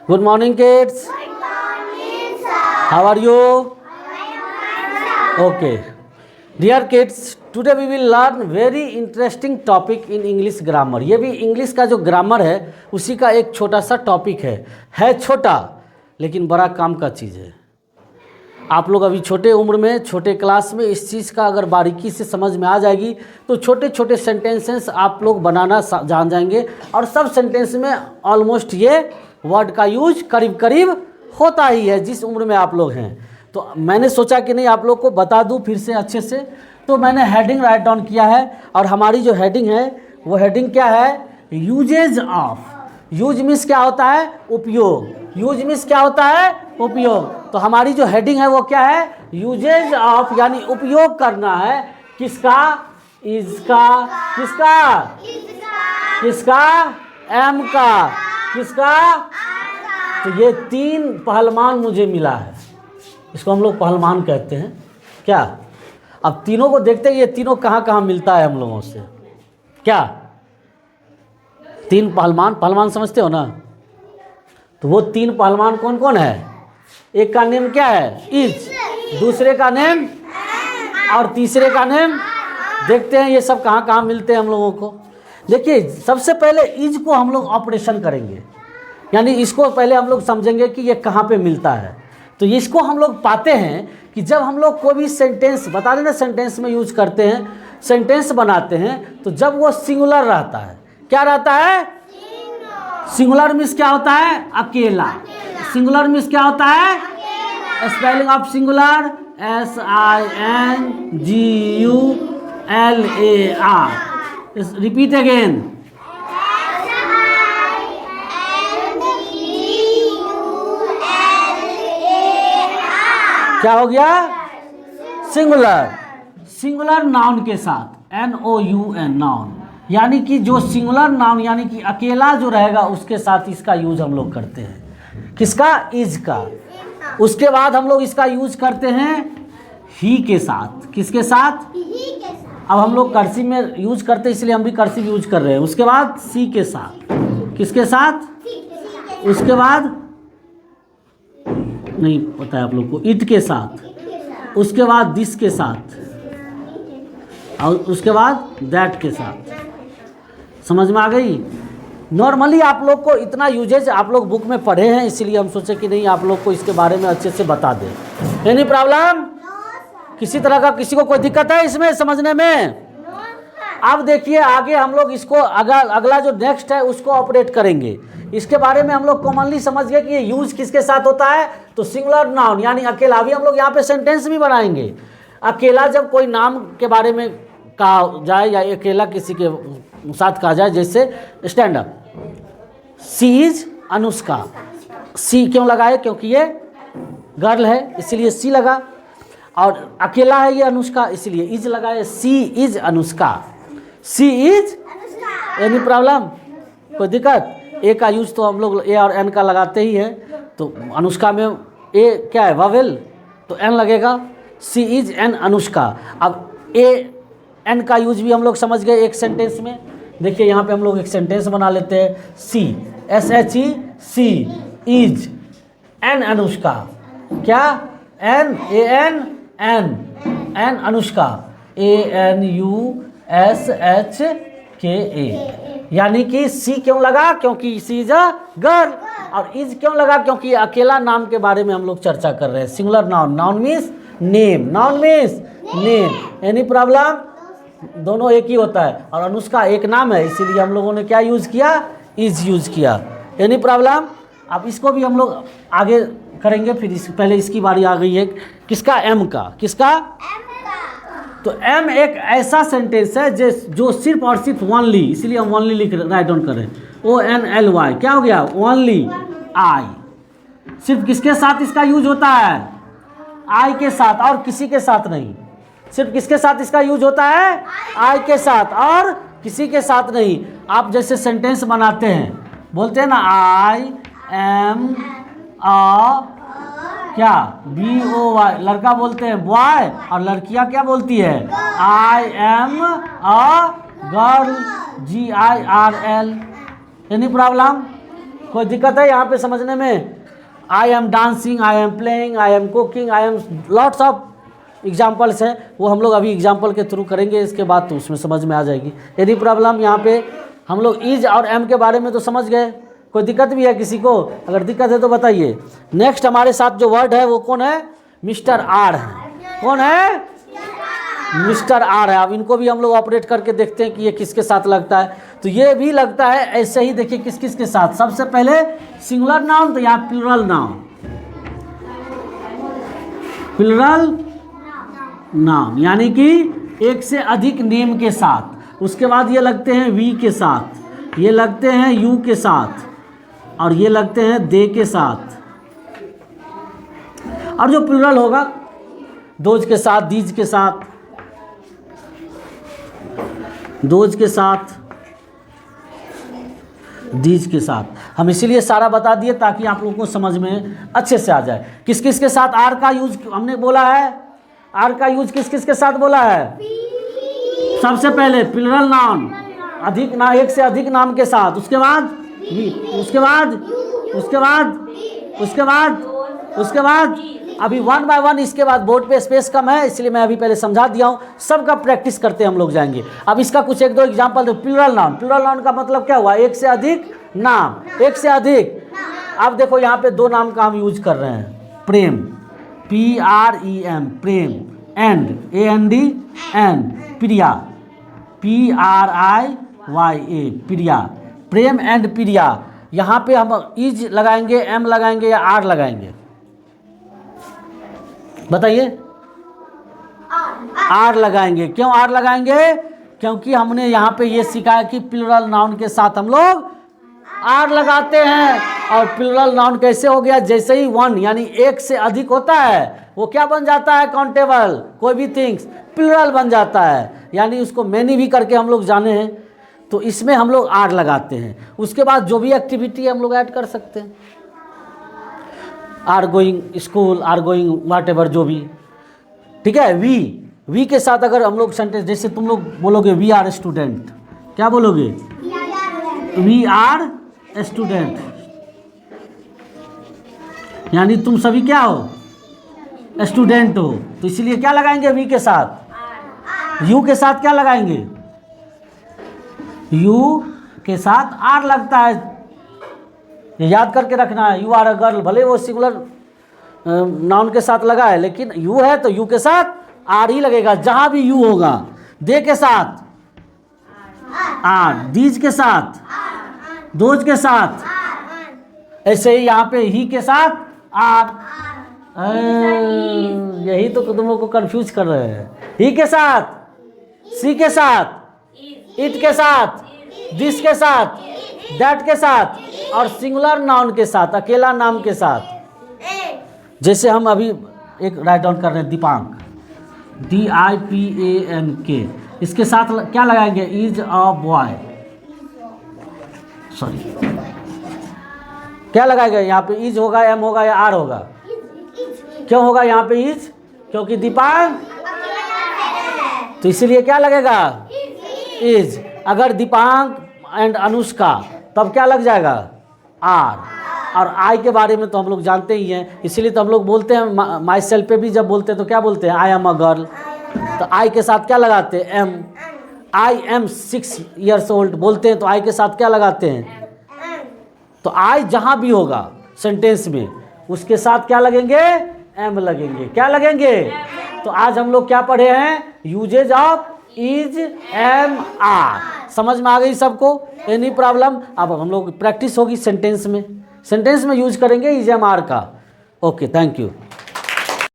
Good morning, kids. Good morning, sir. How are you? I am fine, sir. Okay. Dear kids, today we will learn very interesting topic in English grammar. ये भी English का जो grammar है उसी का एक छोटा सा टॉपिक है छोटा लेकिन बड़ा काम का चीज़ है। आप लोग अभी छोटे उम्र में छोटे क्लास में इस चीज़ का अगर बारीकी से समझ में आ जाएगी तो छोटे छोटे सेंटेंसेस आप लोग बनाना जान जाएंगे और सब सेंटेंस में ऑलमोस्ट ये वर्ड का यूज करीब करीब होता ही है जिस उम्र में आप लोग हैं। तो मैंने सोचा कि नहीं आप लोग को बता दूं फिर से अच्छे से, तो मैंने हेडिंग राइट डाउन किया है और हमारी जो हेडिंग है वो हेडिंग क्या है, यूजेज ऑफ। यूज मीन्स क्या होता है, उपयोग। यूज मीन्स क्या होता है, उपयोग। तो हमारी जो हेडिंग है वो क्या है, यूजेज ऑफ, यानी उपयोग करना है किसका, इसका, किसका, किसका, एम का, किसका। तो ये तीन पहलवान मुझे मिला है, इसको हम लोग पहलवान कहते हैं क्या। अब तीनों को देखते हैं ये तीनों कहाँ कहाँ मिलता है हम लोगों से, क्या तीन पहलवान समझते हो ना। तो वो तीन पहलवान कौन कौन है, एक का नेम क्या है, इज, दूसरे का नेम और तीसरे का नेम। देखते हैं ये सब कहाँ कहाँ मिलते हैं हम लोगों को। देखिए सबसे पहले इज को हम लोग ऑपरेशन करेंगे, यानी इसको पहले हम लोग समझेंगे कि ये कहाँ पे मिलता है। तो इसको हम लोग पाते हैं कि जब हम लोग कोई भी सेंटेंस बता देना सेंटेंस में यूज करते हैं, सेंटेंस बनाते हैं तो जब वो सिंगुलर रहता है, क्या रहता है, सिंगुलर मीन्स क्या होता है, अकेला। सिंगुलर मीन्स क्या होता है, spelling of singular SINGULAR। Repeat again, क्या हो गया, सिंगुलर। सिंगुलर नाउन के साथ NOUN, नाउन, यानी कि जो सिंगुलर नाउन यानी कि अकेला जो रहेगा उसके साथ इसका यूज हम लोग करते हैं, किसका, इज का। उसके बाद हम लोग इसका यूज करते हैं ही के साथ, किसके साथ, अब हम लोग कर्सिव में यूज करते हैं इसलिए हम भी कर्सिव यूज कर रहे हैं। उसके बाद सी के साथ, किसके साथ, उसके बाद नहीं पता है आप लोग को, इट के साथ, उसके बाद दिस के साथ और उसके बाद दैट के साथ। समझ में आ गई। नॉर्मली आप लोग को इतना यूजेज आप लोग बुक में पढ़े हैं इसलिए हम सोचे कि नहीं आप लोग को इसके बारे में अच्छे से बता दें। एनी प्रॉब्लम, किसी तरह का किसी को कोई दिक्कत है इसमें समझने में। अब देखिए आगे हम लोग इसको अगला जो नेक्स्ट है उसको ऑपरेट करेंगे। इसके बारे में हम लोग कॉमनली समझ गए कि ये यूज किसके साथ होता है, तो सिंगुलर नाउन यानी अकेला। अभी हम लोग यहाँ पे सेंटेंस भी बनाएंगे। अकेला जब कोई नाम के बारे में कहा जाए या अकेला किसी के साथ कहा जाए, जैसे stand up, she is Anushka. She क्यों लगाए, क्योंकि ये गर्ल है इसलिए सी लगा, और अकेला है ये अनुष्का इसलिए इज लगाए। She is Anushka, she is. Any problem, कोई दिक्कत। ए का यूज तो हम लोग ए और एन का लगाते ही है, तो अनुष्का में ए क्या है, वावेल, तो एन लगेगा। सी इज एन अनुष्का। अब ए एन का यूज भी हम लोग समझ गए एक सेंटेंस में। देखिए यहाँ पे हम लोग एक सेंटेंस बना लेते हैं। She SHE she is an Anushka, क्या, एन एन अनुष्का, ANUSHKA। यानी कि सी क्यों लगा, क्योंकि सी इज अ गर्ल, और इज क्यों लगा, क्योंकि अकेला नाम के बारे में हम लोग चर्चा कर रहे हैं। Singular noun, noun means name, noun means name. Any problem, दोनों एक ही होता है, और अनुष्का एक नाम है इसीलिए हम लोगों ने क्या यूज किया, इज यूज किया। Any problem. अब इसको भी हम लोग आगे करेंगे, फिर पहले इसकी बारी आ गई है किसका, एम का, किसका। तो एम एक ऐसा सेंटेंस है जो सिर्फ और सिर्फ ओनली, इसीलिए हम ओनली लिख राइट डाउन कर रहे हैं। ONLY, क्या हो गया, ओनली, आई। सिर्फ किसके साथ इसका यूज होता है, आई के साथ, और किसी के साथ नहीं। सिर्फ किसके साथ इसका यूज होता है, आई के साथ, और किसी के साथ नहीं। आप जैसे सेंटेंस बनाते हैं, बोलते हैं ना, आई एम अ क्या, BOY, लड़का बोलते हैं बॉय, और लड़कियां क्या बोलती है, I am a girl, GIRL। Any problem. कोई दिक्कत है यहाँ पे समझने में? I am dancing, I am playing, I am cooking, I am lots of examples हैं, वो हम लोग अभी एग्जाम्पल के थ्रू करेंगे, इसके बाद तो उसमें समझ में आ जाएगी। Any problem? यहाँ पे हम लोग इज और एम के बारे में तो समझ गए, कोई दिक्कत भी है किसी को? अगर दिक्कत है तो बताइए। नेक्स्ट हमारे साथ जो वर्ड है वो कौन है? मिस्टर आर है। कौन है? मिस्टर आर है। अब इनको भी हम लोग ऑपरेट करके देखते हैं कि ये किसके साथ लगता है। तो ये भी लगता है ऐसे ही, देखिए किस किस के साथ। सबसे पहले सिंगुलर नाउन तो यहाँ प्लूरल नाउन, प्लूरल नाउन यानी कि एक से अधिक नेम के साथ। उसके बाद ये लगते हैं वी के साथ, ये लगते हैं यू के साथ, और ये लगते हैं दे के साथ। और जो प्लूरल होगा दोज के साथ, दीज के साथ, दोज के साथ, दीज के साथ। हम इसीलिए सारा बता दिए ताकि आप लोगों को समझ में अच्छे से आ जाए। किस किस के साथ आर का यूज हमने बोला है? आर का यूज किस किस के साथ बोला है? सबसे पहले प्लूरल नाउन, अधिक ना, एक से अधिक नाम के साथ। उसके बाद उसके बाद उसके बाद उसके बाद उसके बाद अभी वन बाय वन। इसके बाद बोर्ड पे स्पेस कम है इसलिए मैं अभी पहले समझा दिया हूँ, सबका प्रैक्टिस करते हम लोग जाएंगे। अब इसका कुछ एक दो एग्जांपल दो। प्लूरल नाउन, प्लूरल नाउन का मतलब क्या हुआ? एक से अधिक नाम, एक से अधिक। अब देखो यहाँ पे दो नाम का हम यूज कर रहे हैं। Prem, PREM, Prem, and AND, and Priya, PRIYA, Priya. Prem and Priya. यहाँ पे हम इज लगाएंगे, एम लगाएंगे या आर लगाएंगे? बताइए। आर लगाएंगे। क्यों आर लगाएंगे? क्योंकि हमने यहाँ पे ये सीखा है कि प्लूरल नाउन के साथ हम लोग आर लगाते हैं। और प्लूरल नाउन कैसे हो गया? जैसे ही वन यानी एक से अधिक होता है वो क्या बन जाता है? काउंटेबल, कोई भी थिंग्स प्लूरल बन जाता है, यानी उसको मैनी भी करके हम लोग जाने हैं, तो इसमें हम लोग आर लगाते हैं। उसके बाद जो भी एक्टिविटी हम लोग ऐड कर सकते हैं, are going school, are going what ever भी, ठीक है। वी के साथ अगर हम लोग सेंटेंस, जैसे तुम लोग बोलोगे वी आर स्टूडेंट, क्या बोलोगे? वी आर स्टूडेंट, यानी तुम सभी क्या हो? स्टूडेंट हो। तो इसलिए क्या लगाएंगे? वी के साथ। यू के साथ क्या लगाएंगे? यू के साथ आर लगता है, ये याद करके रखना है। यू आर अ गर्ल, भले वो सिंगुलर नाउन के साथ लगा है, लेकिन यू है तो यू के साथ आर ही लगेगा जहां भी यू होगा। दे के साथ आर, दीज के साथ, दोज के साथ, ऐसे ही यहाँ पे ही के साथ आर। यही तो तुम लोग को कंफ्यूज कर रहे हैं। ही के साथ, सी के साथ, इट के साथ, दिस के साथ, दैट के साथ, और सिंगुलर नाउन के साथ, अकेला नाम के साथ। जैसे हम अभी एक राइट डाउन कर रहे हैं, दीपांक, DIPANK, इसके साथ क्या लगाएंगे? इज अ बॉय, सॉरी, क्या लगाएगा? यहाँ पे इज होगा, एम होगा या आर होगा? क्यों होगा यहाँ पे इज? क्योंकि दीपांक, तो इसीलिए क्या लगेगा? इज। अगर दीपांक एंड अनुष्का, तब क्या लग जाएगा? आर। और आई के बारे में तो हम लोग जानते ही हैं, इसीलिए तो हम लोग बोलते हैं, माई सेल्फ पे भी जब बोलते हैं तो क्या बोलते हैं? आई एम अ गर्ल, तो आई के साथ क्या लगाते हैं? Am. I am 6 years old बोलते हैं तो आई के साथ क्या लगाते हैं? तो आई जहां भी होगा सेंटेंस में उसके साथ क्या लगेंगे? एम लगेंगे। क्या लगेंगे? तो आज हम लोग क्या पढ़े हैं? Uses of is, am, are. समझ में आ गई सबको? Any problem? अब हम लोग प्रैक्टिस होगी सेंटेंस में यूज करेंगे इज, एम, आर का। Okay, thank you.